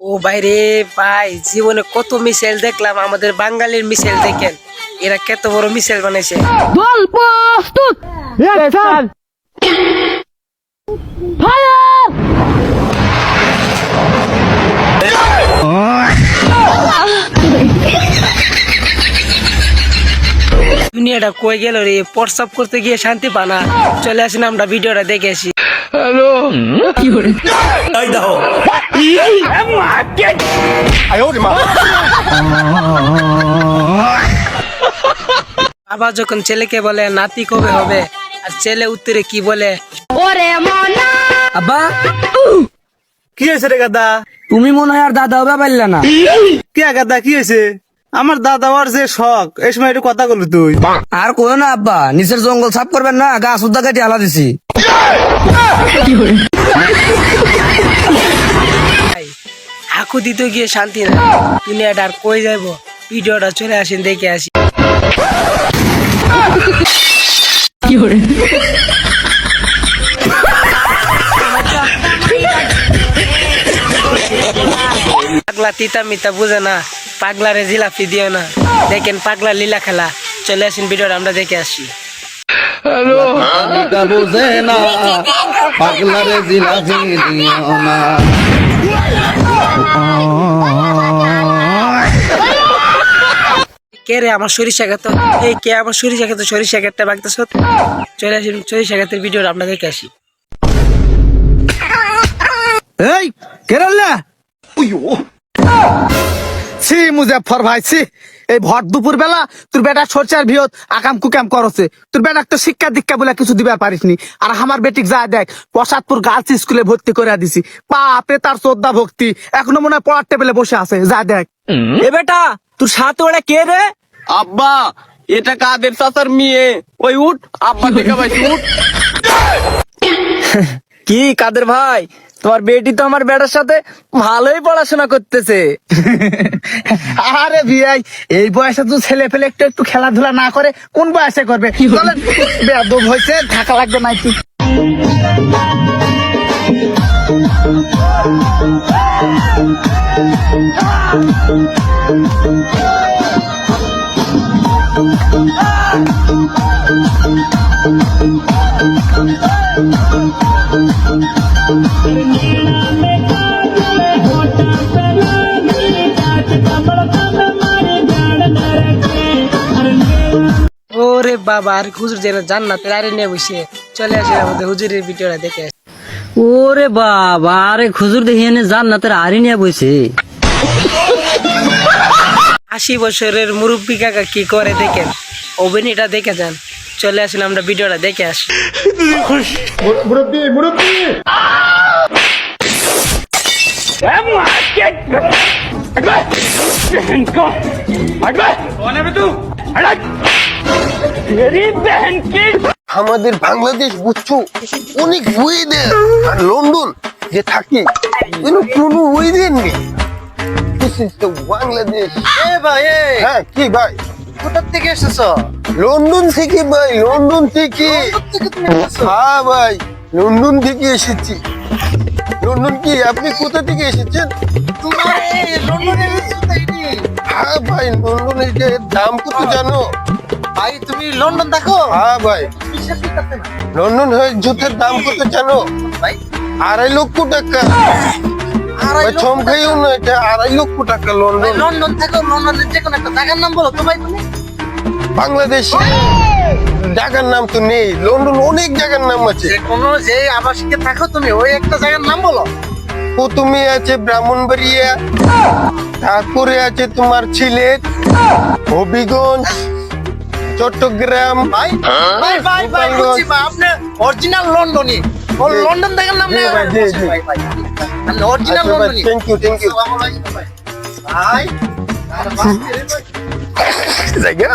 ও বাইরে ভাই, জীবনে কত মিসাইল দেখলাম, আমাদের বাঙালির মিসাইল দেখেন, এরা কত বড় মিসাইল বানাইছে। দল প্রস্তুত অ্যাকশন ফায়ার। দুনিয়াটা কই গেল রে, প্রস্রাব করতে গিয়ে শান্তি পানা। চলে আসেন আমরা ভিডিওটা দেখে আসি। বাবা যখন ছেলেকে বলে নাতি কবে হবে, আর ছেলে উত্তরে কি বলে? ওরে মনা আব্বা, কি হয়েছে রে গাদা? তুমি মনে হয় আর দাদা হবে পারলে না। কে গাদা কি হয়েছে? আমার দাদা ওর যে শখ, এই সময় একটু কথা বলি তুই। আর কই না আব্বা, নিচের জঙ্গল সাফ করবেন না, গাছ উদ্দা কেটে আলা দিছি। হাঁকু দিতে গিয়ে শান্তি না, দুনিয়াটা আর কই যাইব। ভিডিওটা চলে আসেন দেখে আসি। পাগলা তিতা মিতা বুঝে না, পাগলারে জিলাপি দিও না। দেখেন পাগলা লীলা খেলা। চলে আসেন ভিডিওটা আমরা দেখে আসি। বুঝে না পাগলারে জিলাপি দিও না। কে রে আমার সরিষা গাত? এই কে আমার সরিষা গাত? সরিষা গাতটা বাগতেছ? চলে আসেন সরিষা গাতের ভিডিওটা আমরা দেখে আসি। এই কেরাল্লা ছি মুজাফর ভাই ছি, এই ভর দুপুর বেলা তোর বেটা সরচার ভিয়ত আকাম কুকাম করছে। তোর বেটা তো শিক্ষা দীক্ষা বলে কিছু দিবার পারিসনি, আর আমার বেটিক যা দেখ প্রসাদপুর গার্লস স্কুলে ভর্তি করে দিছি। বাপে তার শ্রদ্ধা ভক্তি, এখনো মনে হয় পড়ার টেবিলে বসে আছে। যা দেখ। এ বেটা, তোর সাথে ওরা কে রে? আব্বা, এটা কাদের চাচার মেয়ে। ওই উঠ, আব্বা দেখা পাইছি, উঠ। কি কাদের ভাই, তোমার বেটি তো আমার বেটার সাথে ভালোই পড়াশোনা করতেছে। আরে বিয়াই, এই বয়সে তো ছেলে পেলে একটু একটু খেলাধুলা না করে কোন বয়সে করবে? চলেন, বেয়াদব হয়েছে, থাকা লাগবে না একটু। ওরে বাবা, আর হুজুর যেন জান্নাতের আরে নিয়ে বসে। চলে আসেন আমাদের হুজুরের ভিডিওটা দেখে আসি। ওরে বাবা, আরে খুজুর দেখিয়ে জান্নাতের আরি নিয়ে বইছে। 80 বছরের মুরব্বী কাকা কি করে দেখেন, অভিনয়টা দেখে যান। চলে আসেন আমরা ভিডিওটা দেখে আসি। আমাদের বাংলাদেশ বুঝছো অনেক ওয়েদার, আর লন্ডন যে থাকি কোনো ওয়েদার নেই। বাংলাদেশ হ্যাঁ কি ভাই, কোথা থেকে এসেছ? লন্ডন থেকে ভাই, লন্ডন থেকে। হ্যাঁ ভাই, লন্ডন থেকে এসেছি। লন্ডন কি, আপনি কোথা থেকে এসেছেন? হ্যাঁ ভাই, লন্ডনের যে দাম কত জানো ভাই তুমি লন্ডন দেখো? হ্যাঁ ভাই, লন্ডন হয়ে জুতের দাম কত জানো? 2.5 লক্ষ টাকা। চমকাইও না, এটা 2.5 লক্ষ টাকা লন্ডন। লন্ডন থাকো, লন্ডনের যে কোনো একটা জায়গার নাম বলো তো ভাই তুমি। বাংলাদেশে জায়গার নাম তো নেই, লন্ডন অনেক জায়গার নাম আছে। কোনো যে আবাসিকে থাকো তুমি, ওই একটা জায়গার নাম বলো। প্রথমে আছে ব্রাহ্মণবাড়িয়া, তারপরে আছে তোমার সিলেট, হবিগঞ্জ, চট্টগ্রাম। ভাই ভাই ভাই ভাই বুঝছি ভাই, আপনি অরিজিনাল লন্ডনী। ও লন্ডন জায়গার নাম নেই জি, জি। ভাই ভাই, আপনি অরিজিনাল লন্ডনী। Thank you, thank you. ভাই জায়গা